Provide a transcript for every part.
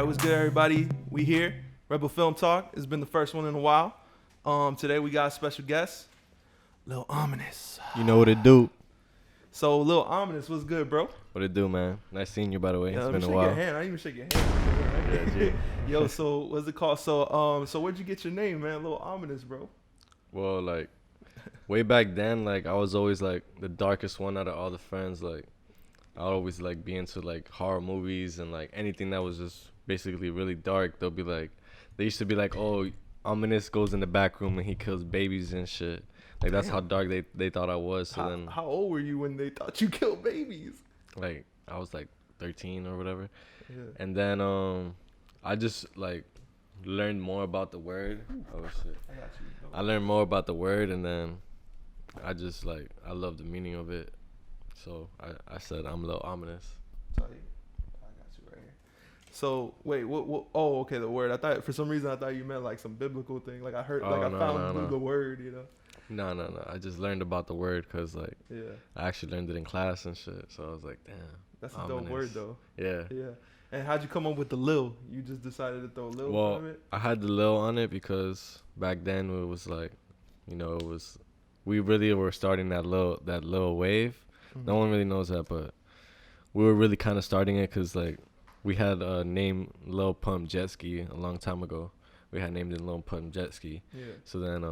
what's good, everybody? We here. Rebel Film Talk. It's been the first one in a while. Today we got a special guest, Lil Ominous. You know what it do. So, Lil Ominous, what's good, bro? What it do, man? Nice seeing you, by the way. Yeah, It's let me been a shake while. your hand. I didn't even shake your hand. Yeah, Yo, so what's it called? So where'd you get your name, man? Lil Ominous, bro. Well, like, way back then, like, I was always, like, the darkest one out of all the friends. Like, I would always, like, be into, like, horror movies and, like, anything that was just basically really dark. They'll be, like, they used to be, like, oh, Ominous goes in the back room and he kills babies and shit. Like, that's how dark they thought I was. So How old were you when they thought you killed babies? like, I was, like, 13 or whatever. Yeah. And then, I just, like, learned more about the word. Oh, shit. I got you. I learned more about the word, and then I just, like, I love the meaning of it. So I said I'm a little ominous. Tell you. I got you right here. So wait, what? Oh, okay, the word. I thought for some reason I thought you meant like some biblical thing. Like I heard, Oh, like I no, found no. the word. You know. No. I just learned about the word because, like, Yeah. I actually learned it in class and shit. So I was like, damn. That's a dope ominous. word though. Yeah. Yeah. And how'd you come up with the Lil? You just decided to throw Lil Well, from it? I had the Lil on it because back then it was like, we really were starting that little wave. Mm-hmm. No one really knows that, but we were really kind of starting it because, like, we had a name Lil Pump Jet Ski a long time ago. We had named it Lil Pump Jet Ski. Yeah. So then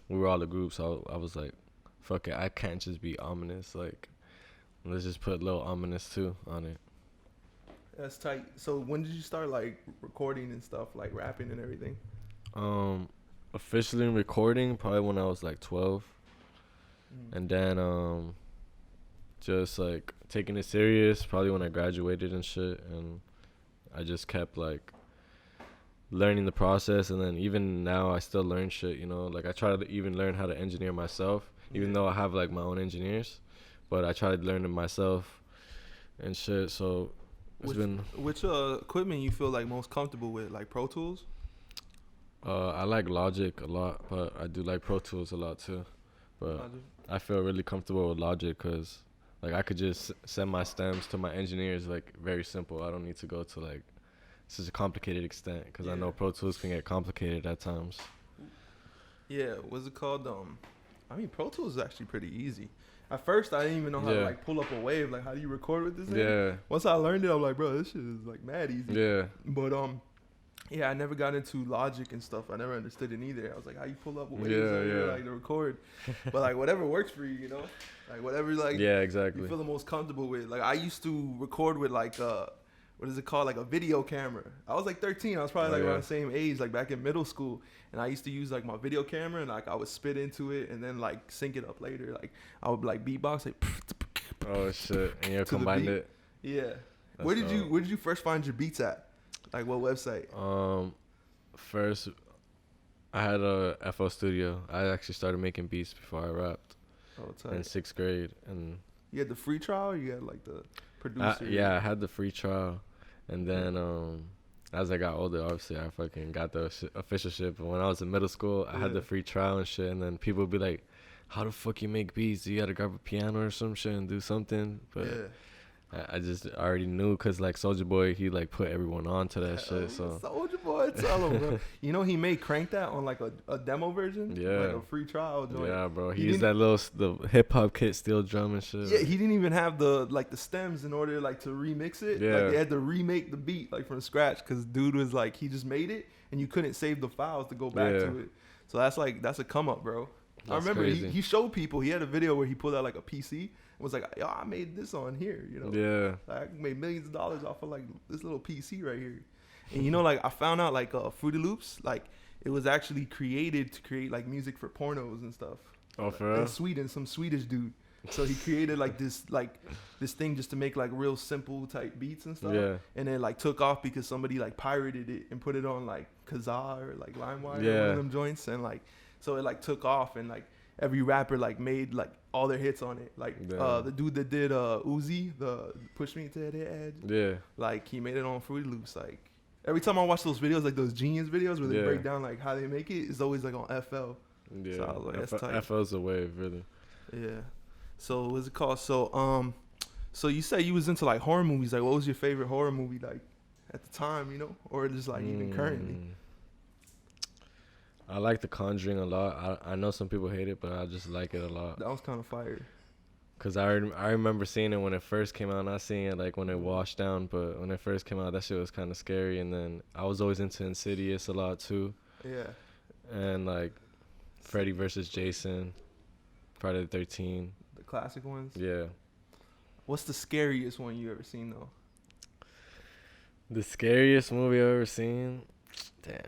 we were all a group, so I was like, fuck it, I can't just be ominous. Like, let's just put Lil Ominous too on it. That's tight. So when did you start like recording and stuff, like rapping and everything? Officially recording probably when I was like 12. And then just like taking it serious probably when I graduated and shit, and I just kept like learning the process, and then even now I still learn shit, you know, like I try to even learn how to engineer myself, even though I have like my own engineers, but I try to learn it myself and shit. So Which equipment you feel like most comfortable with, like Pro Tools? I like Logic a lot, but I do like Pro Tools a lot too. But Logic? I feel really comfortable with Logic because, like, I could just send my stems to my engineers, like, very simple. I don't need to go to, like, such a complicated extent because I know Pro Tools can get complicated at times. Yeah, what's it called? I mean, Pro Tools is actually pretty easy. At first, I didn't even know how to, like, pull up a wave. Like, how do you record with this thing? Yeah. Once I learned it, I'm like, bro, this shit is, like, mad easy. Yeah. But, yeah, I never got into Logic and stuff. I never understood it either. I was like, how you pull up waves like to record? But like whatever works for you, you know, like whatever like exactly. you feel the most comfortable with. Like I used to record with like what is it called, like a video camera. I was like 13. I was probably around the same age, like back in middle school. And I used to use like my video camera and like I would spit into it and then like sync it up later. Like I would like beatbox like. Oh shit! And you combined it. Yeah. Where did you first find your beats at? Like what website? First, I had a FL Studio. I actually started making beats before I rapped. Oh, tight. In 6th grade, and you had the free trial. Or you had like the producer. I had the free trial, and then as I got older, obviously I fucking got the official shit. But when I was in middle school, I had the free trial and shit, and then people would be like, "How the fuck you make beats? You gotta grab a piano or some shit and do something." But I just already knew because, like, Soulja Boy, he, like, put everyone on to that shit, so. Soulja Boy, tell him, bro. You know, he made Crank That on, like, a demo version? Yeah. Like a free trial joint. Yeah, bro. He used that the hip-hop kit steel drum and shit. Yeah, he didn't even have the stems in order, like, to remix it. Yeah. Like, they had to remake the beat, like, from scratch because dude was, like, he just made it, and you couldn't save the files to go back to it. So that's a come-up, bro. I remember he showed people. He had a video where he pulled out, like, a PC. Was like, yo, I made this on here, you know. Yeah. Like, I made millions of dollars off of like this little PC right here. And you know, like I found out like Fruity Loops, like it was actually created to create like music for pornos and stuff. Oh, for real? In Sweden, some Swedish dude. So he created like this thing just to make like real simple type beats and stuff. Yeah. And then like took off because somebody like pirated it and put it on like Kazaa or like LimeWire or one of them joints, and like so it like took off, and like every rapper like made like all their hits on it. Like the dude that did Uzi, the Push Me to the Edge. Yeah. Like he made it on Fruity Loops. Like every time I watch those videos, like those Genius videos where they break down like how they make it, it's always like on FL. Yeah. So I was like, that's tight. FL's a wave, really. Yeah. So what's it called? So you said you was into like horror movies. Like what was your favorite horror movie like? at the time, you know, or just like even currently? I like The Conjuring a lot. I know some people hate it, but I just like it a lot. That was kind of fire. Cause I remember seeing it when it first came out, not seeing it like when it washed down, but when it first came out, that shit was kind of scary. And then I was always into Insidious a lot too. Yeah. And like Freddy versus Jason, Friday the 13th. The classic ones. Yeah. What's the scariest one you ever seen though? The scariest movie I've ever seen. Damn.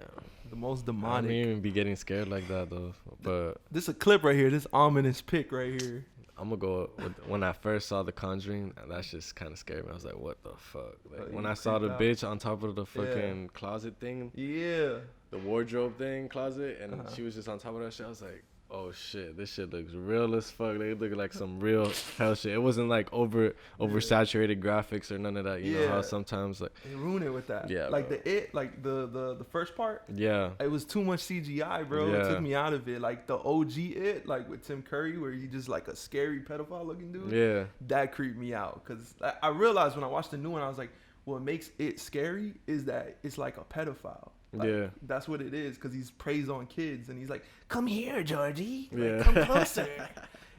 The most demonic. I don't even be getting scared like that though. But this a clip right here. This ominous pic right here. I'm gonna go with when I first saw The Conjuring. That just kind of scared me. I was like, "What the fuck?" Like when I saw the bitch on top of the fucking closet thing. Yeah. The wardrobe thing closet, and she was just on top of that shit. I was like, "Oh shit, this shit looks real as fuck." They look like some real hell shit. It wasn't like oversaturated graphics or none of that. You know how sometimes like they ruin it with that. Yeah. Like the first part. Yeah. It was too much CGI, bro. Yeah. It took me out of it. Like the OG It, like with Tim Curry, where he just like a scary pedophile looking dude. Yeah. That creeped me out because I realized when I watched the new one, I was like, what makes it scary is that it's like a pedophile. Like, that's what it is, because he's preys on kids and he's like, come here, Georgie, like, come closer.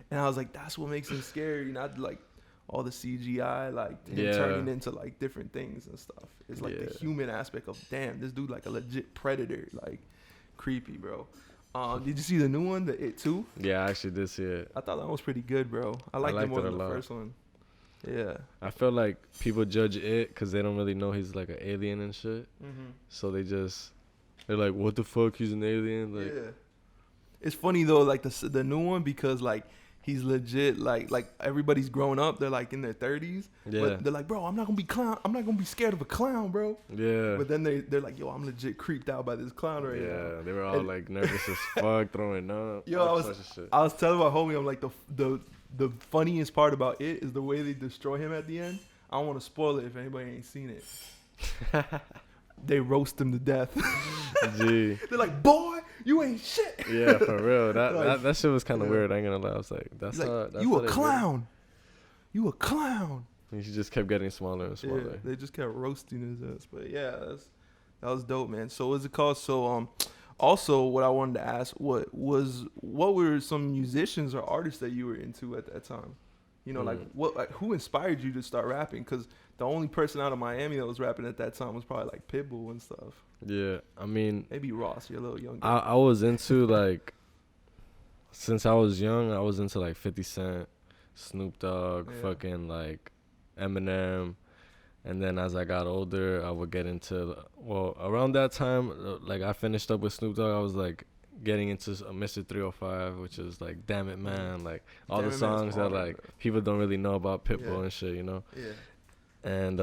And I was like, that's what makes him scary, not like all the CGI, like him turning into like different things and stuff. It's like the human aspect of, damn, this dude like a legit predator, like creepy, bro. Did you see the new one, the It 2? Yeah, I actually did see it. I thought that was pretty good, bro. I liked it more than the first one. Yeah. I feel like people judge It because they don't really know he's like an alien and shit. So they're like, what the fuck? He's an alien? Like, yeah. It's funny though, like the new one, because like he's legit like everybody's grown up. They're like in their 30s. Yeah. But they're like, bro, I'm not gonna be scared of a clown, bro. Yeah. But then they're like, yo, I'm legit creeped out by this clown right now. Yeah. They were all like nervous as fuck, throwing up. Yo, I was telling my homie, I'm like, the funniest part about It is the way they destroy him at the end. I don't want to spoil it if anybody ain't seen it. They roast him to death. Gee. They're like, boy, you ain't shit. Yeah, for real. That shit was kind of weird. I ain't gonna lie. I was like, that's you a clown. You a clown. And she just kept getting smaller and smaller. Yeah, they just kept roasting his ass. But yeah, that was dope, man. So what's it called? So also, what I wanted to ask, what were some musicians or artists that you were into at that time? You know, who inspired you to start rapping? Because the only person out of Miami that was rapping at that time was probably like Pitbull and stuff. Yeah, I mean, maybe Ross. You're a little younger. I was into like, since I was young, I was into like 50 Cent, Snoop Dogg, fucking like Eminem. And then as I got older, I would get into, around that time, like I finished up with Snoop Dogg, I was like getting into Mr. 305, which is like, Damn It Man, like all the songs that like people don't really know about Pitbull and shit, you know? Yeah. And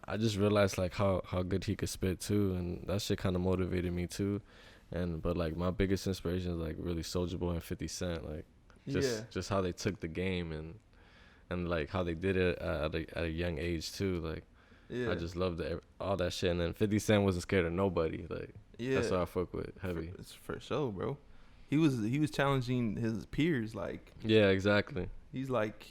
I just realized like how good he could spit too, and that shit kind of motivated me too. But like my biggest inspiration is like really Soulja Boy and 50 Cent, like just how they took the game and like how they did it at a young age too. Like I just loved all that shit. And then 50 Cent wasn't scared of nobody. Like that's what I fuck with heavy. It's for sure, bro. He was challenging his peers. Like exactly. He's like,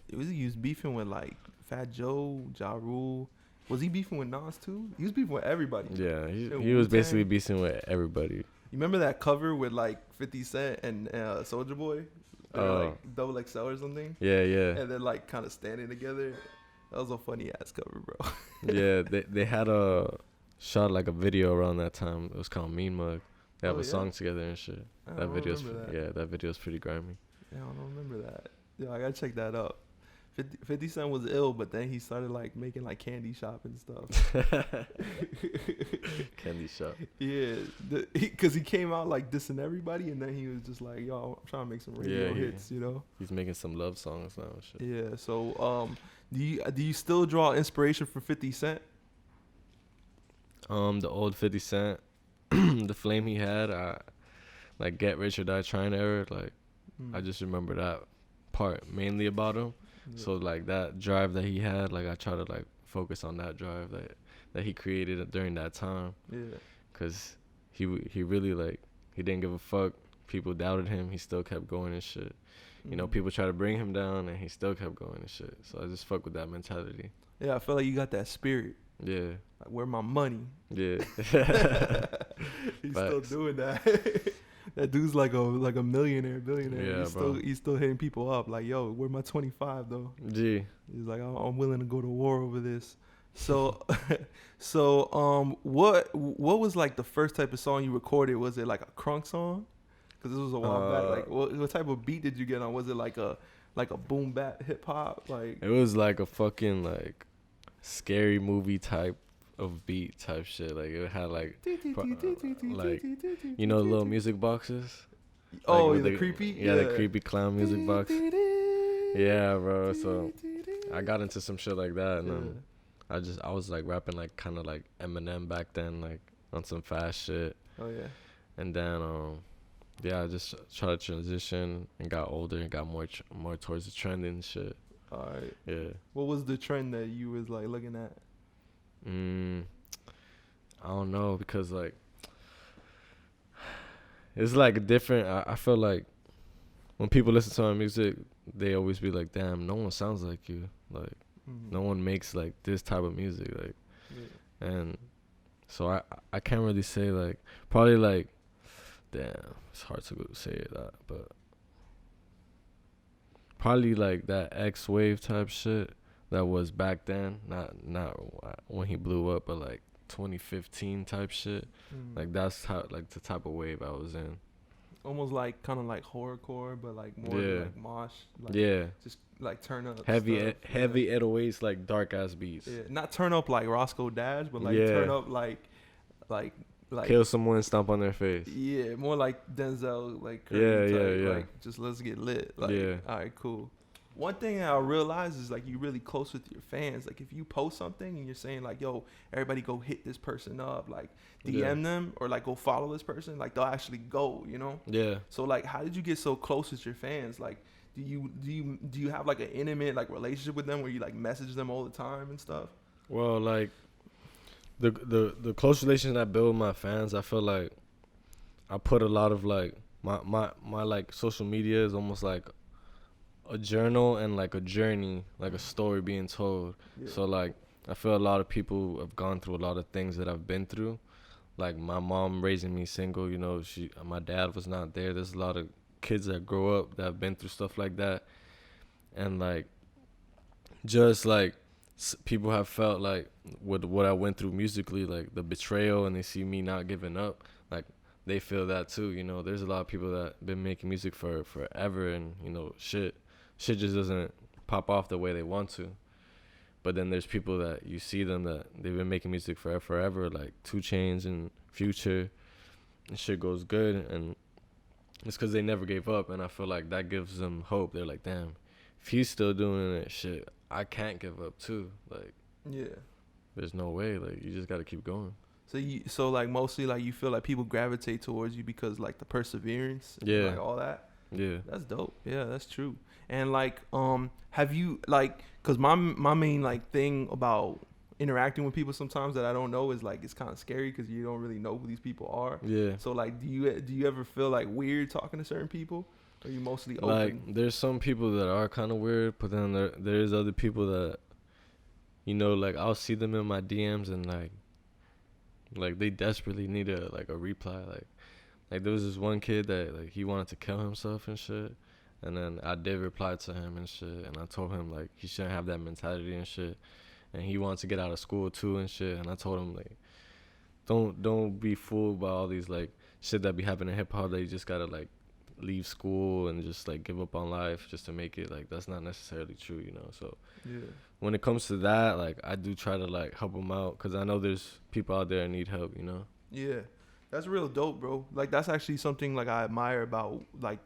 he was beefing with like Fat Joe, Ja Rule. Was he beefing with Nas too? He was beefing with everybody. Yeah, he was basically beefing with everybody. You remember that cover with like 50 Cent and Soulja Boy? Like double XL or something. Yeah. And then like kind of standing together. That was a funny ass cover, bro. Yeah, they had shot like a video around that time. It was called Mean Mug. They have a song together and shit. That video's pretty grimy. Yeah, I don't remember that. Yeah, I gotta check that out. 50 Cent was ill, but then he started like making like candy shop and stuff. Candy shop. Yeah, because he came out like dissing everybody, and then he was just like, "Yo, I'm trying to make some radio hits," you know. He's making some love songs now and shit. Yeah. So, do you still draw inspiration from 50 Cent? The old 50 Cent, the flame he had, like Get Rich or Die Trying era. Like, I just remember that part mainly about him. Yeah. So like that drive that he had, like I try to like focus on that drive that he created during that time. Yeah. Cause he really like, he didn't give a fuck. People doubted him. He still kept going and shit. You know, people try to bring him down and he still kept going and shit. So I just fuck with that mentality. Yeah, I feel like you got that spirit. Yeah. Like, where my money? Yeah. He's Facts. still doing that. That dude's like a millionaire, billionaire. Yeah, He's still hitting people up like, yo, where my 25 though? G. He's like, I'm willing to go to war over this. So, what was like the first type of song you recorded? Was it like a crunk song? Because this was a while back. Like, what type of beat did you get on? Was it like a boom bap hip hop? Like, It was like a fucking like scary movie type of beat type shit. Like it had like you know the little music boxes. Oh, like the creepy. Yeah, the creepy clown music box. Yeah, bro. So I got into some shit like that, and then I was like rapping like kind of like Eminem back then, like on some fast shit. Oh yeah. And then yeah, I just tried to transition and got older and got more towards the trending shit. All right. Yeah. What was the trend that you was like looking at? I don't know, because like it's like a different. I feel like when people listen to my music, they always be like, "Damn, no one sounds like you. Like, no one makes like this type of music." Like, and so I can't really say like probably like, damn, it's hard to say that, but probably like that X Wave type shit that was back then, not when he blew up, but like 2015 type shit. Like that's how like the type of wave I was in. Almost like kind of like horrorcore, but like more like mosh. Like, just like turn up. Heavy 808s, like dark ass beats. Yeah, not turn up like Roscoe Dash, but like turn up like kill someone, stomp on their face. Yeah, more like Denzel, like Curry type, like just let's get lit. Like, yeah. All right, cool. One thing I realize is like you really close with your fans. Like if you post something and you're saying like, yo, everybody go hit this person up, like DM them or like go follow this person, like they'll actually go, you know? Yeah. So like how did you get so close with your fans? Like do you have like an intimate like relationship with them where you like message them all the time and stuff? Well, like the close relation I build with my fans, I feel like I put a lot of like my like social media is almost like a journal and like a journey, like a story being told. So like I feel a lot of people have gone through a lot of things that I've been through. Like my mom raising me single, you know, my dad was not there. There's a lot of kids that grow up that have been through stuff like that, and like just like people have felt like with what I went through musically, like the betrayal, and they see me not giving up, like they feel that too, you know. There's a lot of people that been making music for forever, and you know shit just doesn't pop off the way they want to. But then there's people that you see them that they've been making music for forever, like 2 Chainz and Future, and shit goes good, and it's because they never gave up, and I feel like that gives them hope. They're like, damn, if he's still doing it, shit, I can't give up too. Like, there's no way. Like, you just got to keep going. So like mostly like you feel like people gravitate towards you because like the perseverance, and, like all that. Yeah, that's dope. Yeah, that's true. And like, have you like, cause my main like thing about interacting with people sometimes that I don't know is like it's kind of scary because you don't really know who these people are. Yeah. So like, do you ever feel like weird talking to certain people? Or are you mostly open? Like, there's some people that are kind of weird, but then there's other people that, you know, like I'll see them in my DMs and like they desperately need a reply. Like there was this one kid that like he wanted to kill himself and shit. And then I did reply to him and shit, and I told him like he shouldn't have that mentality and shit, and he wants to get out of school too and shit. And I told him like, don't be fooled by all these like shit that be happening in hip hop that you just gotta like leave school and just like give up on life just to make it. Like that's not necessarily true, you know. So when it comes to that, like I do try to like help them out because I know there's people out there that need help, you know. Yeah, that's real dope, bro. Like that's actually something like I admire about like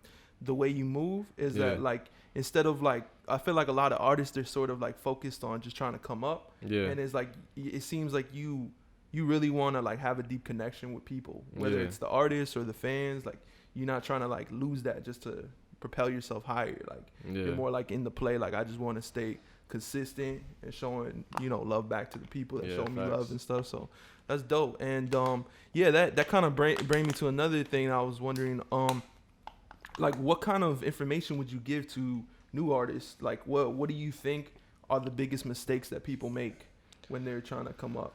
the way you move is that like instead of like I feel like a lot of artists they're sort of like focused on just trying to come up, and it's like it seems like you really want to like have a deep connection with people, whether it's the artists or the fans. Like you're not trying to like lose that just to propel yourself higher. Like you're more like in the play, like I just want to stay consistent and showing, you know, love back to the people that show me love and stuff. So that's dope. And that kind of bring me to another thing. I was wondering like what kind of information would you give to new artists? Like what do you think are the biggest mistakes that people make? when they're trying to come up?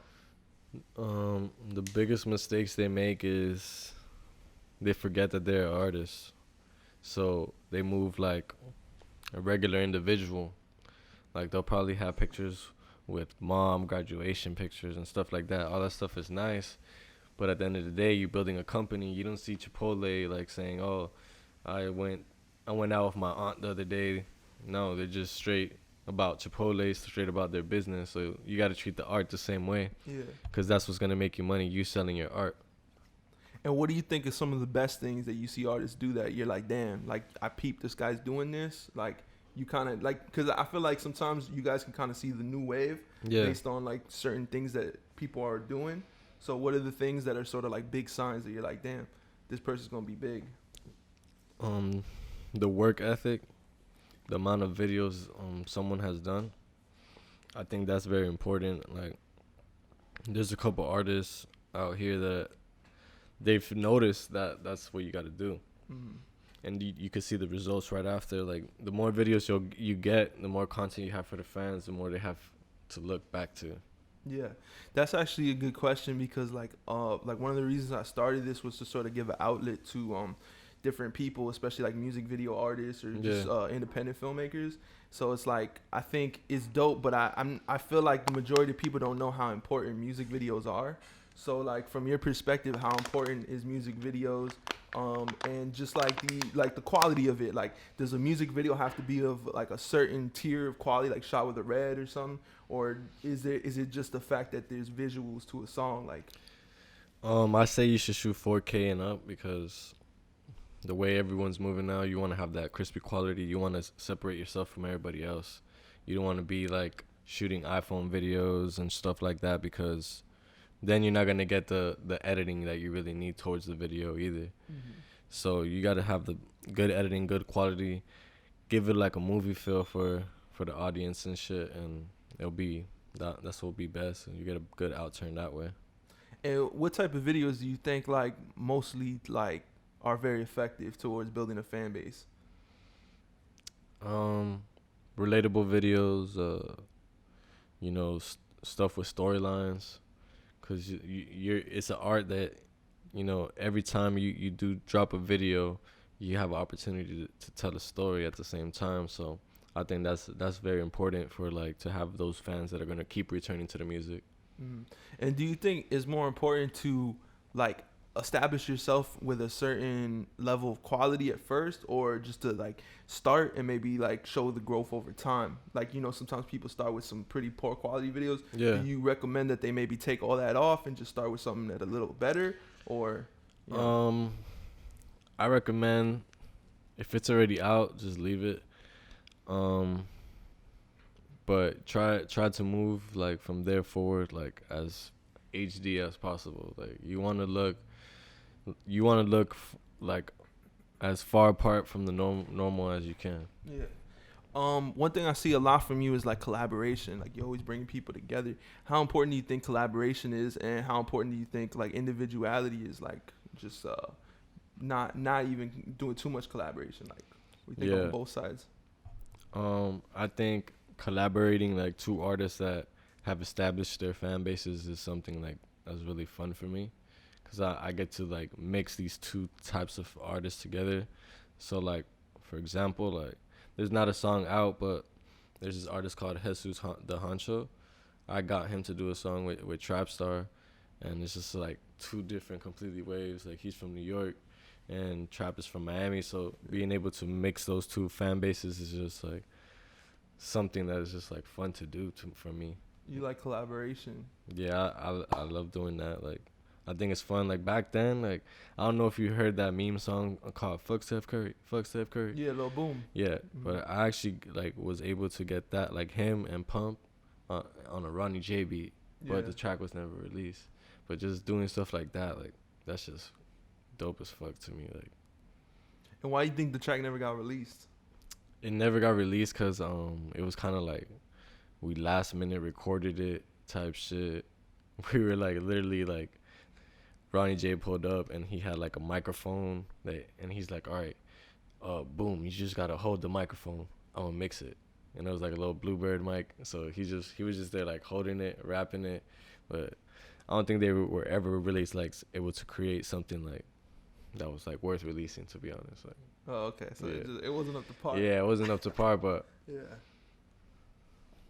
The biggest mistakes they make is they forget that they're artists. So they move like a regular individual. Like they'll probably have pictures with mom, graduation pictures and stuff like that. All that stuff is nice. But at the end of the day, you're building a company. You don't see Chipotle like saying, "Oh, I went out with my aunt the other day." No, they're just straight about Chipotle, straight about their business. So you got to treat the art the same way. Yeah. Because that's what's going to make you money, you selling your art. And what do you think is some of the best things that you see artists do that you're like, damn, like I peeped this guy's doing this? Like you kind of like, because I feel like sometimes you guys can kind of see the new wave based on like certain things that people are doing. So what are the things that are sort of like big signs that you're like, damn, this person's going to be big? The work ethic, the amount of videos someone has done. I think that's very important. Like there's a couple artists out here that they've noticed that that's what you got to do. Mm-hmm. And you can see the results right after. Like the more videos you get, the more content you have for the fans, the more they have to look back to. Yeah, that's actually a good question because like one of the reasons I started this was to sort of give an outlet to different people, especially like music video artists or just independent filmmakers. So it's like I think it's dope, but I feel like the majority of people don't know how important music videos are. So like from your perspective, how important is music videos, and just like the quality of it? Like, does a music video have to be of like a certain tier of quality, like shot with a red or something, or is it just the fact that there's visuals to a song? Like, I say you should shoot 4K and up because the way everyone's moving now, you want to have that crispy quality. You want to separate yourself from everybody else. You don't want to be like shooting iPhone videos and stuff like that because then you're not going to get the editing that you really need towards the video either. Mm-hmm. So you got to have the good editing, good quality, give it like a movie feel for the audience and shit, and it'll be that's what'll be best, and you get a good outturn that way. And what type of videos do you think like mostly like are very effective towards building a fan base? Relatable videos, stuff with storylines. Because it's an art that, every time you do drop a video, you have an opportunity to tell a story at the same time. So I think that's very important for like to have those fans that are gonna keep returning to the music. Mm-hmm. And do you think it's more important to like establish yourself with a certain level of quality at first, or just to like start and maybe like show the growth over time? Like, sometimes people start with some pretty poor quality videos. Do you recommend that they maybe take all that off and just start with something that a little better, or I recommend if it's already out, just leave it. But try to move like from there forward like as HD as possible. Like you want to look like as far apart from the normal as you can. Yeah. One thing I see a lot from you is like collaboration. Like you always bring people together. How important do you think collaboration is, and how important do you think like individuality is? Like just not even doing too much collaboration. Like we think on both sides. I think collaborating like two artists that have established their fan bases is something like that's really fun for me. Because I get to, like, mix these two types of artists together. So, like, for example, like, there's not a song out, but there's this artist called Jesus the Honcho. I got him to do a song with Trapstar. And it's just, like, two different completely waves. Like, he's from New York, and Trap is from Miami. So, being able to mix those two fan bases is just, like, something that is just, like, fun to do for me. You like collaboration? Yeah, I love doing that, like. I think it's fun. Like back then, like I don't know if you heard that meme song called "Fuck Steph Curry." Fuck Steph Curry. Yeah, Lil Boom. Yeah, mm-hmm. But I actually like was able to get that like him and Pump on a Ronnie J beat, but the track was never released. But just doing stuff like that, like that's just dope as fuck to me. Like. And why do you think the track never got released? It never got released because it was kind of like we last minute recorded it type shit. We were like literally like. Ronnie J pulled up and he had like a microphone and he's like, all right, boom, you just gotta hold the microphone. I'm gonna mix it. and it was like a little Bluebird mic. So he was just there like holding it, rapping it, but I don't think they were ever really like able to create something like that was like worth releasing. To be honest, like. Oh, okay. So it wasn't up to par. Yeah, it wasn't up to par, but yeah,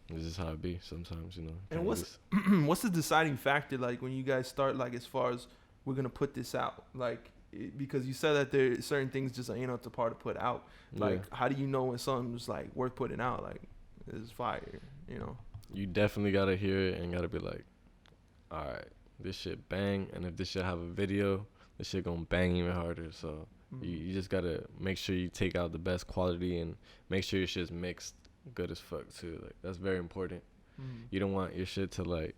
it's just how it be sometimes, you know. And what's what's the deciding factor like when you guys start like as far as we're gonna put this out like because you said that there certain things just ain't up to par to put out. Like how do you know when something's like worth putting out? Like it's fire, you know. You definitely gotta hear it and gotta be like, all right, this shit bang, and if this shit have a video, this shit gonna bang even harder. So you just gotta make sure you take out the best quality and make sure your shit's mixed good as fuck too. Like that's very important. You don't want your shit to like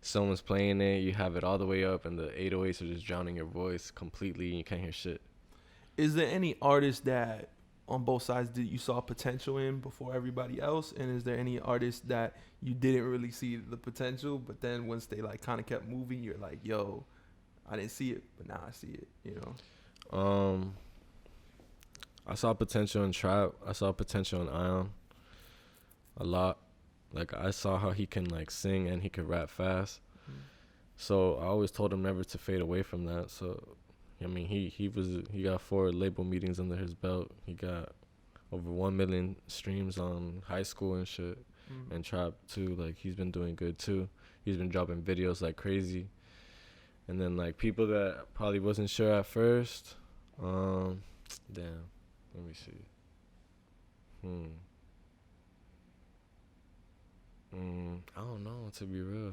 someone's playing it, you have it all the way up, and the 808s are just drowning your voice completely, and you can't hear shit. Is there any artist that on both sides that you saw potential in before everybody else, and is there any artist that you didn't really see the potential, but then once they like kind of kept moving, you're like, yo, I didn't see it, but now I see it, you know? I saw potential in Trap. I saw potential in Ion a lot. Like I saw how he can like sing and he could rap fast. So I always told him never to fade away from that. So I mean he got 4 label meetings under his belt. He got over 1 million streams on High School and shit. And Trap too. Like he's been doing good too. He's been dropping videos like crazy. And then like people that probably wasn't sure at first. Damn. Let me see. I don't know, to be real.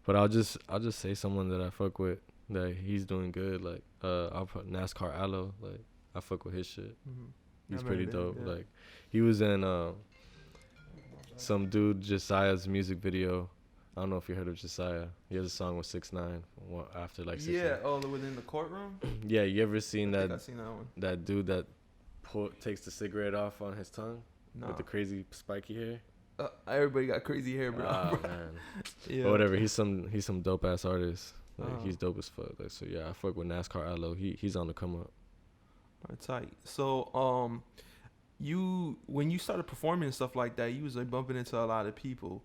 But I'll just say someone that I fuck with that he's doing good. Like I'll put NASCAR Aloe. Like I fuck with his shit. He's pretty dope. Yeah. Like he was in some dude Josiah's music video. I don't know if you heard of Josiah. He has a song with 6ix9ine after like 6ix9ine. Yeah, within the courtroom. Yeah, you ever seen that? I've seen that one. That dude that takes the cigarette off on his tongue with the crazy spiky hair. Everybody got crazy hair, bro. Oh man. Yeah. But whatever. He's some dope ass artist. Like he's dope as fuck. Like so yeah, I fuck with NASCAR Aloe. He's on the come up. Tight. So when you started performing and stuff like that, you was like bumping into a lot of people.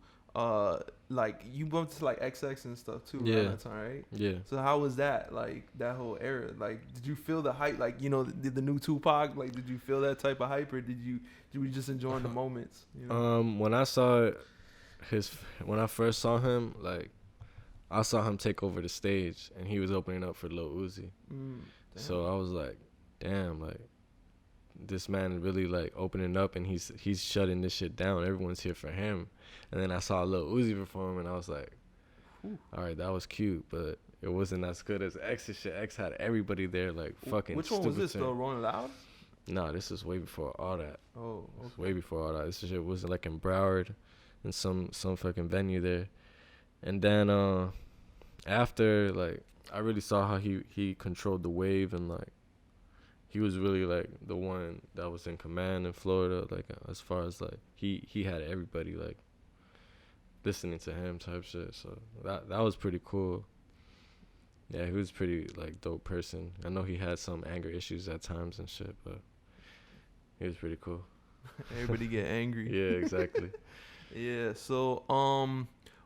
Like you bumped into like XX and stuff too. Yeah. Around that time, right? Yeah. So how was that? Like that whole era? Like, did you feel the hype? Like, you know, the new Tupac? Like, did you feel that type of hype, or did you just enjoying the moments? You know? When I first saw him, like, I saw him take over the stage, and he was opening up for Lil Uzi. So I was like, damn, like, this man really like opening up, and he's shutting this shit down. Everyone's here for him. And then I saw Lil Uzi perform, and I was like, all right, that was cute, but it wasn't as good as X's shit. X had everybody there, like fucking. Which one was this though? Rolling Loud? No, this is way before all that. Oh, okay. Way before all that. This shit was like in Broward, in some fucking venue there. And then after, like, I really saw how he controlled the wave, and like he was really like the one that was in command in Florida. Like as far as like he had everybody like listening to him type shit. So that was pretty cool. Yeah, he was pretty like dope person. I know he had some anger issues at times and shit, but he was pretty cool. Everybody get angry. Yeah, exactly. Yeah. So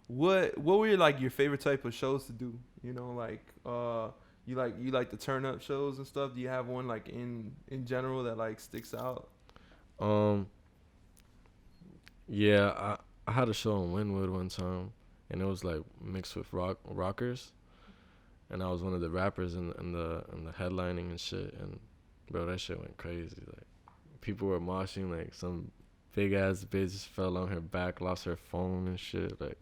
what were your favorite type of shows to do? You know, like you like the turn up shows and stuff. Do you have one like in general that like sticks out? Yeah, I had a show in Wynwood one time, and it was like mixed with rockers, and I was one of the rappers in the headlining and shit. And bro, that shit went crazy. Like people were moshing. Like some big ass bitch fell on her back, lost her phone and shit. Like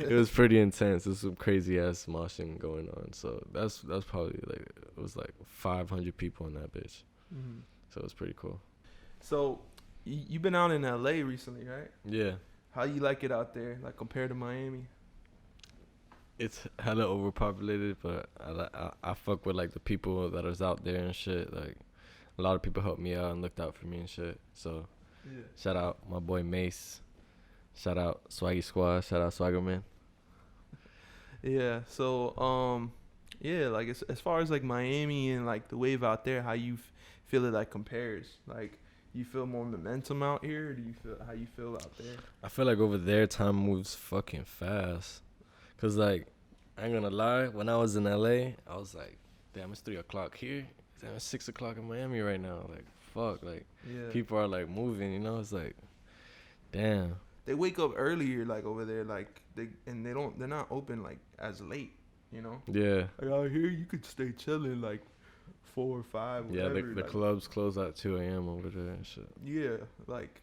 it was pretty intense. There's some crazy ass moshing going on. So that's probably like it was like 500 people in that bitch. So it was pretty cool. So you've been out in LA recently, right? Yeah. How you like it out there, like compared to Miami? It's hella overpopulated, but I fuck with like the people that is out there and shit. Like a lot of people helped me out and looked out for me and shit. So yeah. Shout out my boy Mace. Shout out Swaggy Squad. Shout out Swagger Man. Yeah. So yeah, like as far as like Miami and like the wave out there, how you feel it like compares? Like you feel more momentum out here, or do you feel how you feel out there? I feel like over there time moves fucking fast. Cause like I ain't gonna lie, when I was in LA, I was like, damn, it's 3 o'clock here. Damn, it's 6 o'clock in Miami right now. Like fuck, like people are like moving, you know? It's like, damn. They wake up earlier, like over there, like they're not open like as late, you know? Yeah. Like out here, you could stay chilling like 4 or 5. Yeah, whatever, the like, clubs close at 2 a.m. over there and shit. Yeah, like,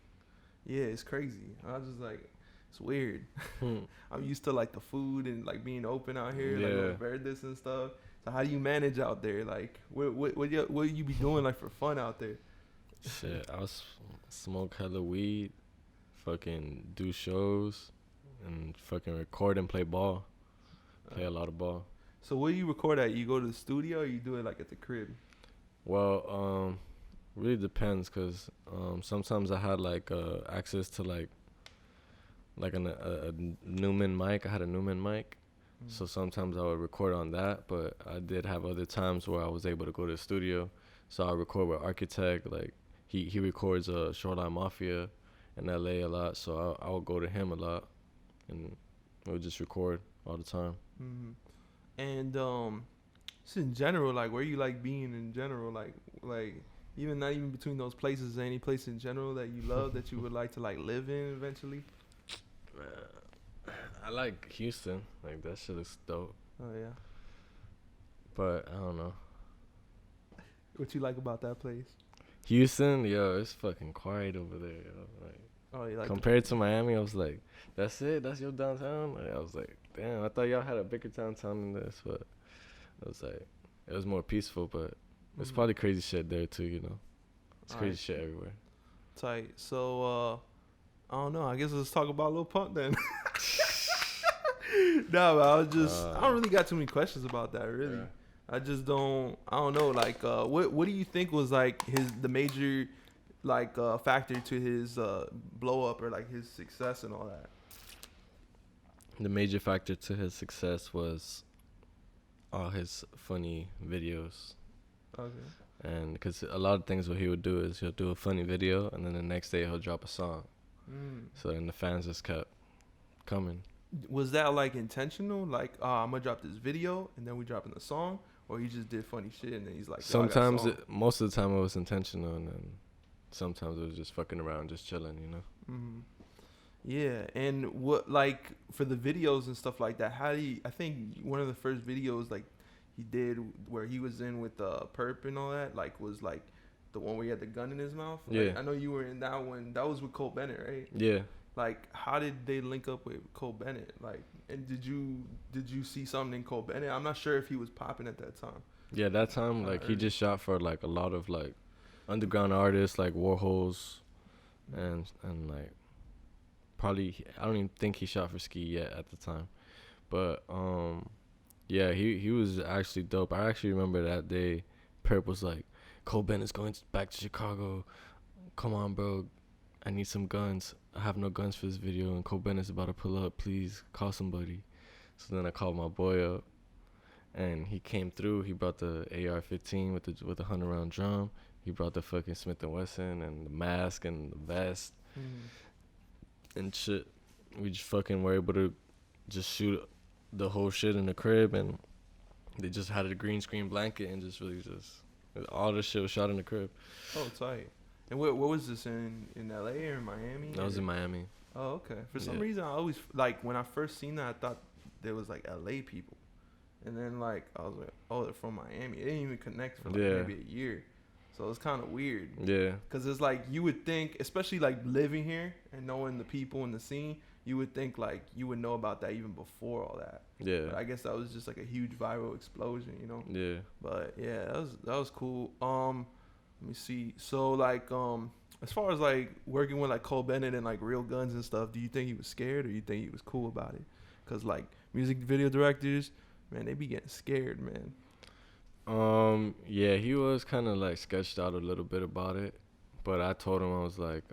yeah, it's crazy. I was just like, it's weird. I'm used to like the food and like being open out here, like Los Verdes and stuff. So how do you manage out there? Like, what you be doing like for fun out there? Shit, I was smoke hella weed, fucking do shows, and fucking record and play ball. Play a lot of ball. So where do you record at? You go to the studio or you do it like at the crib? Well, really depends, cause sometimes I had like access to like a Newman mic. I had a Newman mic, so sometimes I would record on that. But I did have other times where I was able to go to the studio. So I record with Architect. Like he records Shoreline Mafia in LA a lot. So I would go to him a lot, and we would just record all the time. Mm-hmm. And just in general, like where you like being in general, like even not even between those places, any place in general that you love that you would like to like live in eventually? I like Houston. Like that shit is dope. Oh yeah. But I don't know. What you like about that place? Houston, yo, it's fucking quiet over there. Yo. Like, oh, you like compared to Miami, I was like, that's it? That's your downtown? Like, I was like, damn, I thought y'all had a bigger downtown than this, but it was like, it was more peaceful, but it's probably crazy shit there too, you know? It's crazy shit everywhere. Tight. So, I don't know. I guess let's talk about Lil Pump then. No, but I don't really got too many questions about that, really. Yeah. I don't know. Like, what do you think was like the major, like, factor to his blow up or like his success and all that? The major factor to his success was all his funny videos. Okay. And because a lot of things what he would do is he'll do a funny video and then the next day he'll drop a song. So then the fans just kept coming. Was that like intentional? Like, I'm gonna drop this video and then we dropping the song, or he just did funny shit and then he's like, sometimes most of the time it was intentional, and then sometimes it was just fucking around, just chilling, you know. Mm-hmm. Yeah, and what, like, for the videos and stuff like that, I think one of the first videos like he did where he was in with Perp and all that, like, was like the one where he had the gun in his mouth. Like, yeah, I know you were in that one. That was with Cole Bennett, right? Yeah. Like, how did they link up with Cole Bennett? Like, and did you see something in Cole Bennett? I'm not sure if he was popping at that time. Yeah, that time, like, he just shot for like a lot of like underground artists like Warhols, and like probably, I don't even think he shot for Ski yet at the time, but yeah, he was actually dope. I actually remember that day, Perp was like, Cole Bennett's going back to Chicago. Come on, bro. I need some guns. I have no guns for this video, and Cole Bennett's about to pull up. Please call somebody. So then I called my boy up, and he came through. He brought the AR-15 with the 100-round drum. He brought the fucking Smith & Wesson and the mask and the vest and shit. We just fucking were able to just shoot the whole shit in the crib, and they just had a green screen blanket and just really all the shit was shot in the crib. Oh, tight. And what was this in LA or in Miami? That was in Miami. Oh, okay. For some reason, I always, like, when I first seen that, I thought there was like LA people, and then like I was like, oh, they're from Miami. They didn't even connect for like maybe a year, so it's kind of weird. Yeah. Cause it's like you would think, especially like living here and knowing the people in the scene, you would think like you would know about that even before all that. Yeah. But I guess that was just like a huge viral explosion, you know. Yeah. But yeah, that was cool. Let me see. So like as far as like working with like Cole Bennett and like Real Guns and stuff, do you think he was scared or you think he was cool about it? Cause like music video directors, man, they be getting scared, man. Yeah, he was kind of like sketched out a little bit about it, but I told him, I was like,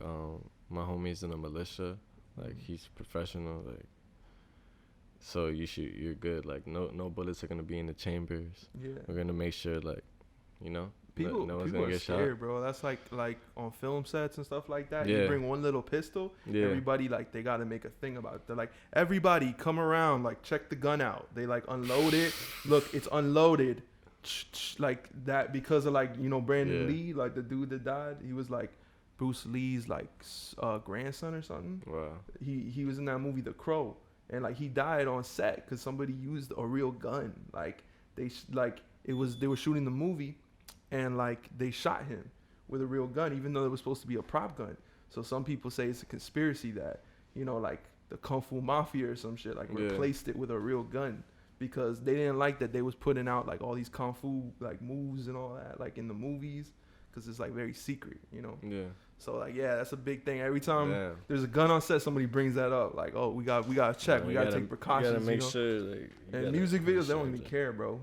my homie's in the militia, like he's professional, like, so you're good. Like no bullets are gonna be in the chambers. Yeah. We're gonna make sure, like, you know. People are scared, bro. That's like on film sets and stuff like that. Yeah. You bring one little pistol, everybody like they gotta make a thing about it. They're like, everybody come around, like check the gun out. They like unload it. Look, it's unloaded. Like that because of like, you know, Brandon Lee, like the dude that died. He was like Bruce Lee's like grandson or something. Wow. He was in that movie The Crow, and like he died on set because somebody used a real gun. Like they were shooting the movie. And like they shot him with a real gun, even though it was supposed to be a prop gun. So some people say it's a conspiracy that, you know, like the Kung Fu Mafia or some shit, like replaced it with a real gun because they didn't like that they was putting out like all these Kung Fu like moves and all that like in the movies because it's like very secret, you know. Yeah. So like that's a big thing. Every time there's a gun on set, somebody brings that up. Like, oh, we gotta check. We gotta take precautions. You gotta make sure. Like, and music videos, they don't even care, bro.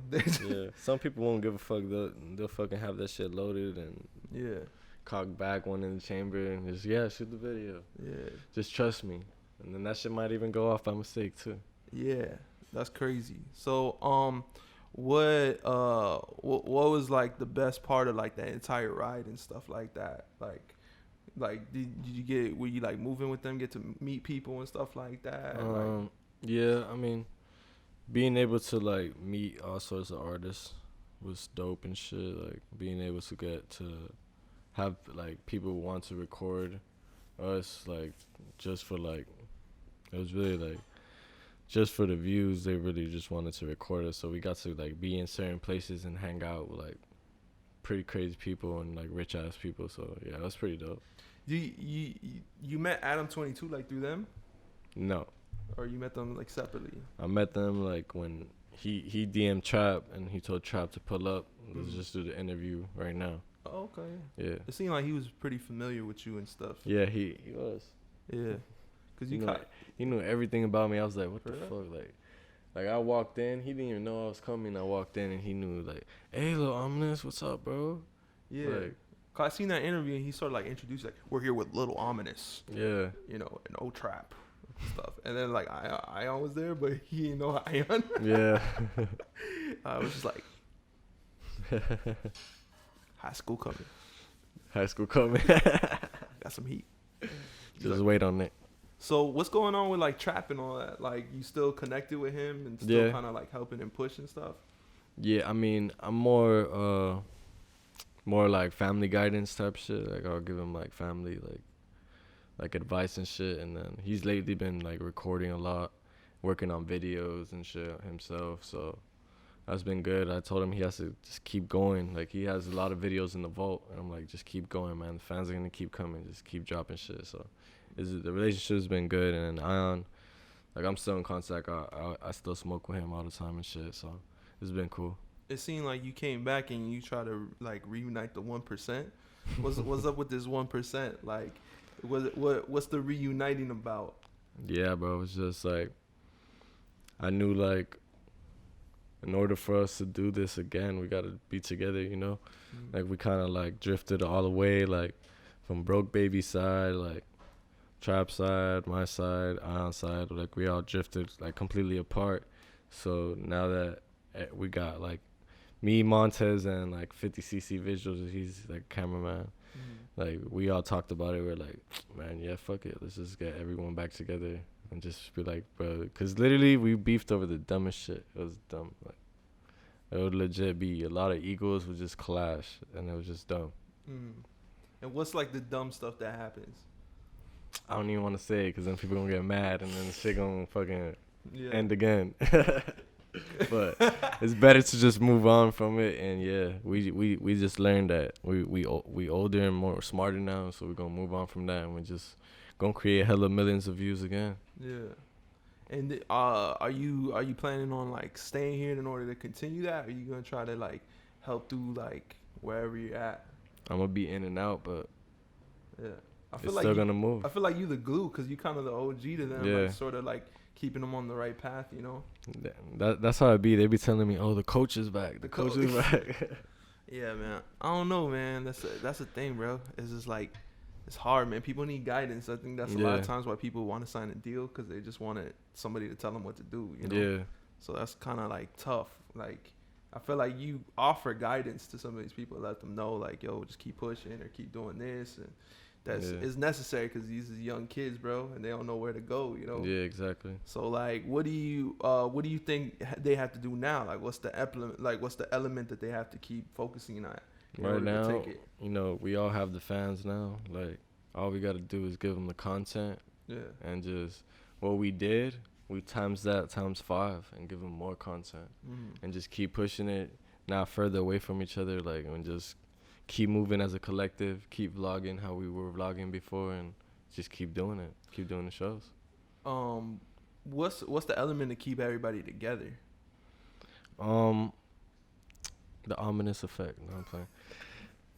Some people won't give a fuck. They'll fucking have that shit loaded and cock back one in the chamber and just shoot the video. Yeah. Just trust me, and then that shit might even go off by mistake too. Yeah, that's crazy. So what was like the best part of like that entire ride and stuff like that? Like, were you like moving with them, get to meet people and stuff like that? Yeah, I mean, being able to like meet all sorts of artists was dope and shit. Like being able to get to have like people want to record us, like just for like, it was really like just for the views. They really just wanted to record us, so we got to like be in certain places and hang out with like pretty crazy people and like rich ass people. So yeah, that's pretty dope. You met Adam 22 like through them? No. Or you met them like separately? I met them like when he DM'd Trap and he told Trap to pull up. Let's just do the interview right now. Oh, okay. Yeah. It seemed like he was pretty familiar with you and stuff. Yeah, he was. Yeah. Cause he knew everything about me. I was like, what the fuck? Like I walked in, he didn't even know I was coming. I walked in and he knew like, hey, Lil Ominous, what's up, bro? Yeah. Like, cause I seen that interview and he started like introducing like, we're here with Lil Ominous. Yeah. You know, and O-Trap stuff. And then like Ion was there, but he didn't know Ion. Yeah. I was just like, high school coming. Got some heat. Just like, wait on it. So what's going on with like Trap and all that? Like you still connected with him and still kind of like helping him push and stuff? Yeah, I mean, I'm more like family guidance type shit. Like I'll give him like family like advice and shit. And then he's lately been like recording a lot, working on videos and shit himself. So that's been good. I told him he has to just keep going. Like he has a lot of videos in the vault. And I'm like, just keep going, man. The fans are gonna keep coming. Just keep dropping shit. So the relationship's been good. And then Ion, like I'm still in contact. I still smoke with him all the time and shit. So it's been cool. It seemed like you came back and you try to like reunite the 1%. What's up with this 1%? Like, what's the reuniting about? Yeah, bro. It's just like I knew like in order for us to do this again, we gotta be together. You know, like we kind of like drifted all the way, like from Broke Baby side, like Trap side, my side, Ion side. Like we all drifted like completely apart. So now that we got like me, Montez, and like 50cc Visuals, he's like cameraman. Like we all talked about it. We're like, man, yeah, fuck it. Let's just get everyone back together and just be like, bro, because literally we beefed over the dumbest shit. It was dumb. Like it would legit be a lot of egos would just clash, and it was just dumb. And what's like the dumb stuff that happens? I don't even want to say it because then people gonna get mad and then the shit gonna fucking end again. But it's better to just move on from it. And yeah, we just learned that we older and more smarter now, so we're gonna move on from that and we're just gonna create hella millions of views again. Yeah. And are you planning on like staying here in order to continue that, or are you gonna try to like help through like wherever you're at? I'm gonna be in and out, but yeah, I feel it's like still gonna move. I feel like you the glue because you kind of the OG to them, like sort of like keeping them on the right path, you know. That's how it be. They be telling me, "Oh, the coach is back. The coach is back." Yeah, man. I don't know, man. That's the thing, bro. It's just like it's hard, man. People need guidance. I think that's a lot of times why people want to sign a deal because they just wanted somebody to tell them what to do, you know. Yeah. So that's kind of like tough. Like I feel like you offer guidance to some of these people, let them know like, yo, just keep pushing or keep doing this, and that's is necessary because these are young kids, bro, and they don't know where to go, you know. Yeah, exactly. So like, what do you think they have to do now? Like, what's the element that they have to keep focusing on? Right now, you know, we all have the fans now. Like, all we got to do is give them the content. Yeah. And just what we did, we times that times 5 and give them more content. And just keep pushing it, not further away from each other. Like, and just keep moving as a collective, keep vlogging how we were vlogging before, and just keep doing it. Keep doing the shows. What's the element to keep everybody together? The ominous effect. No, I'm playing.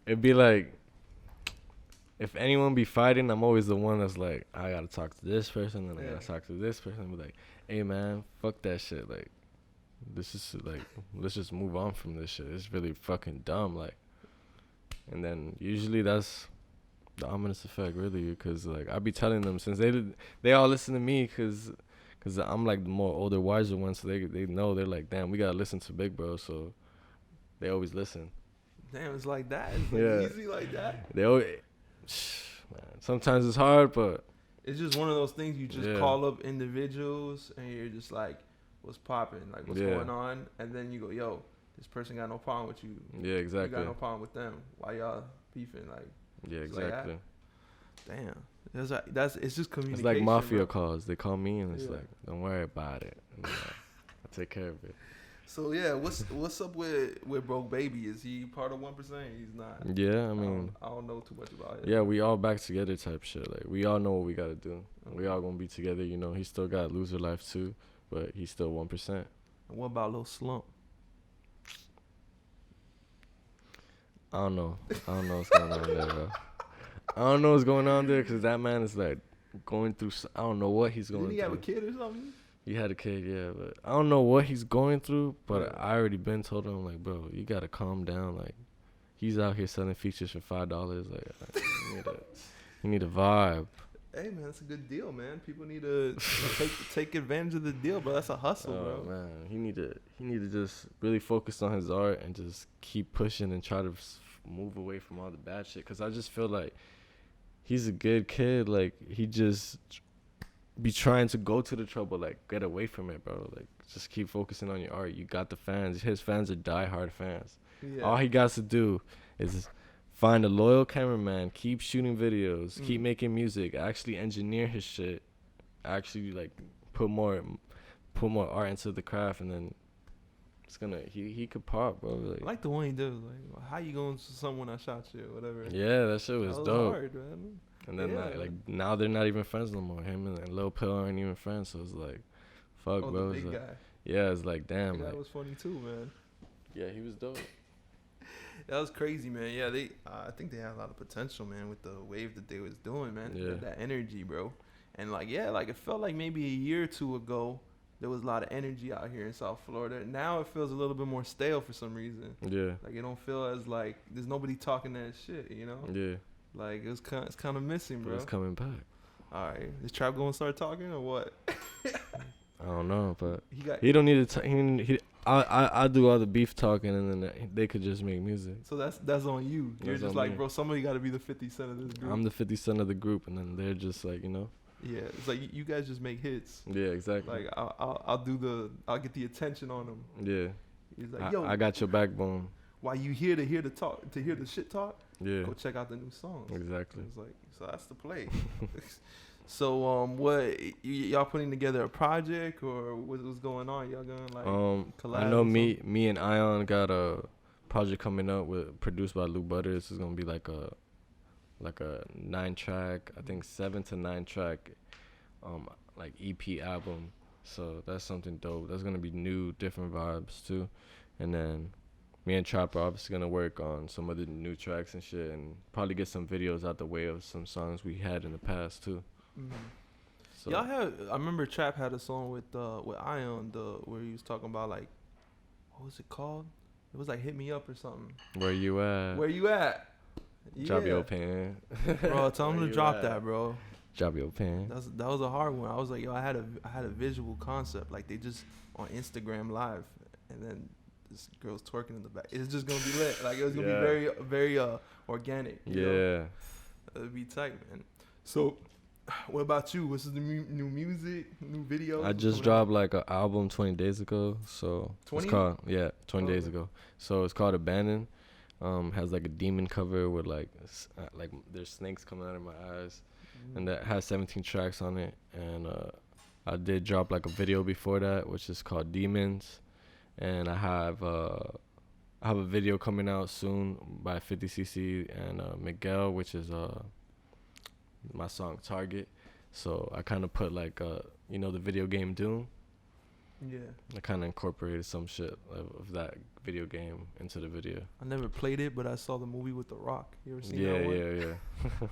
It'd be like, if anyone be fighting, I'm always the one that's like, I gotta talk to this person, and I gotta talk to this person. Be like, hey man, fuck that shit. Like, this is like, let's just move on from this shit. It's really fucking dumb. Like, and then usually that's the ominous effect, really, because like I be telling them, since they all listen to me, cause I'm like the more older, wiser one, so they know, they're like, damn, we gotta listen to Big Bro, so they always listen. Damn, it's like that. It's like easy like that. They always, man, sometimes it's hard, but it's just one of those things. You just call up individuals and you're just like, what's popping? Like, what's going on? And then you go, yo, this person got no problem with you. Yeah, exactly. You got no problem with them. Why y'all beefing? Like, yeah, exactly. Like damn. It's just communication. It's like mafia calls. They call me and it's like, don't worry about it. And, I take care of it. So yeah, what's up with Broke Baby? Is he part of 1%? He's not. Yeah, I mean, I don't know too much about it. Yeah, we all back together type shit. Like, we all know what we gotta do. We all gonna be together. You know, he still got Loser Life too, but he's still 1%. And what about Lil Slump? I don't know what's going on there, bro. I don't know what's going on there because that man is like going through. I don't know what he's going through. Didn't he have a kid or something? He had a kid, yeah, but I don't know what he's going through. But I already been told him, like, bro, you gotta calm down. Like, he's out here selling features for $5. Like, you need a vibe. Hey man, that's a good deal, man. People need to take advantage of the deal, bro. That's a hustle, bro. Man, he need to just really focus on his art and just keep pushing and try to move away from all the bad shit. Cause I just feel like he's a good kid. Like, he just be trying to go to the trouble, like, get away from it, bro. Like, just keep focusing on your art. You got the fans. His fans are diehard fans. Yeah. All he got to do is find a loyal cameraman, keep shooting videos, keep making music, actually engineer his shit, actually like put more art into the craft, and then it's gonna he could pop, bro. Like, I like the one he does. Like, how you going to someone I shot you or whatever? Yeah, that shit was dope. Hard, man. And then like now they're not even friends no more. Him and Lil Pill aren't even friends. So it's like, fuck, bro. The big guy. Yeah, it's like, damn. That was funny too, man. Yeah, he was dope. That was crazy, man. Yeah, I think they had a lot of potential, man, with the wave that they was doing, man. Yeah. That energy, bro. And like, yeah, like it felt like maybe a year or two ago there was a lot of energy out here in South Florida. Now it feels a little bit more stale for some reason. Yeah. Like, it don't feel as like there's nobody talking that shit, you know? Yeah. Like, it's kind of missing, bro. It's coming back. All right, is Trap gonna start talking or what? I don't know, but he don't need to. I do all the beef talking, and then they could just make music. So that's on you. You're just like, bro, somebody got to be the 50 Cent of this group. I'm the 50 Cent of the group, and then they're just like, you know. Yeah, it's like you guys just make hits. Yeah, exactly. Like I'll get the attention on them. Yeah. He's like, yo, I got your backbone. While you here to hear the talk, to hear the shit talk, go check out the new songs. Exactly. It's like, so that's the play. So what y'all putting together a project or what's going on? Y'all gonna like collab? I know me and Ion got a project coming up produced by Lou Butters. It's gonna be like a 9-track, I think 7 to 9 track like EP album. So that's something dope. That's gonna be new, different vibes too. And then me and Trap are obviously gonna work on some of the new tracks and shit, and probably get some videos out the way of some songs we had in the past too. Mm-hmm. So y'all had, I remember Trap had a song with Ion, where he was talking about like, what was it called? It was like Hit Me Up or something. Where you at? Where you at? Drop your pen. Bro, tell him to drop that, bro. Drop your pen. That was a hard one. I was like, yo, I had a visual concept. Like, they just on Instagram Live, and then this girl's twerking in the back. It's just gonna be lit. Like, it's gonna Yeah. be very, very organic. You know? Yeah. It'd be tight, man. So, what about you? What's the new music, new video? I just dropped like an album 20 days ago. So 20? it's called 20 days Okay. ago. So it's called Abandon. Has like a demon cover with like there's snakes coming out of my eyes, and that has 17 tracks on it. And I did drop like a video before that, which is called Demons, and I have a video coming out soon by 50cc and Miguel, which is my song Target. So I kind of put like the video game Doom. Yeah. I kind of incorporated some shit of that video game into the video. I never played it, but I saw the movie with The Rock. You ever seen Yeah, that one? yeah.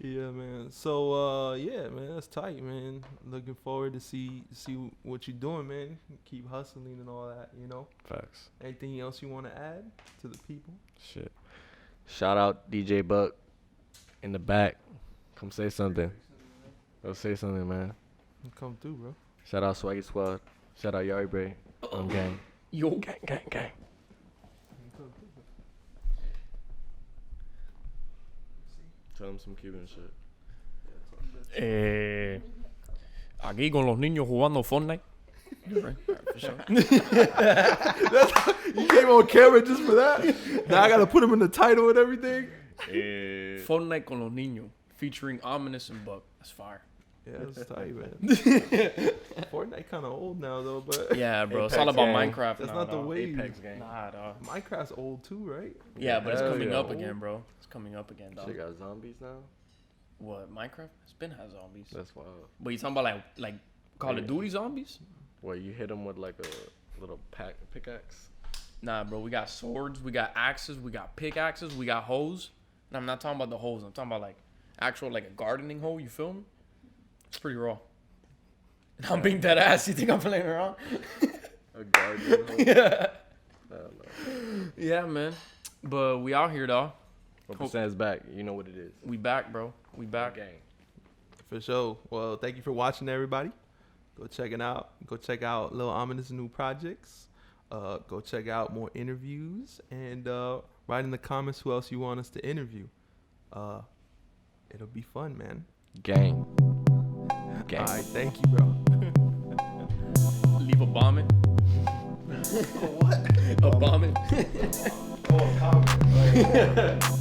Yeah, man. So, yeah, man, that's tight, man. Looking forward to see what you're doing, man. Keep hustling and all that, you know. Facts. Anything else you want to add to the people? Shit. Shout out DJ Buck in the back. Come say something. Go say something, man. Come through, bro. Shout out Swaggy Squad. Shout out Yari Bray. Gang. Yo. Gang, gang, gang. Tell him some Cuban shit. Aquí con los niños jugando Fortnite. Right, for sure. You came on camera just for that? Now I got to put him in the title and everything? Fortnite con los niños, featuring Ominous and Buck. That's fire. Yeah, that's tight, man. Fortnite kind of old now, though, but Yeah, bro. It's Apex all about gang. Minecraft that's now, not the dog. wave. Apex gang. Nah, dog. Minecraft's old too, right? Yeah, but it's Hell coming yeah. up again, bro. It's coming up again, dog. Shit got zombies now? What, Minecraft? It's been has zombies. That's wild. But you talking about like Call of Yeah. Duty zombies? Where you hit them with like a little pickaxe? Nah, bro. We got swords, we got axes, we got pickaxes, we got hoes. And I'm not talking about the hoes. I'm talking about like actual like a gardening hoe. You feel me? It's pretty raw. And I'm being dead ass. You think I'm playing around? A garden. Yeah. I don't know. Yeah, man. But we out here, dog. Stands back. You know what it is. We back, bro. We back. Gang. For sure. Well, thank you for watching, everybody. Go check it out. Go check out Lil Ominous new projects. Go check out more interviews and write in the comments who else you want us to interview. It'll be fun, man. Gang. Gang. All right, thank you, bro. Leave a bombing. What? A bombing. Oh, comment.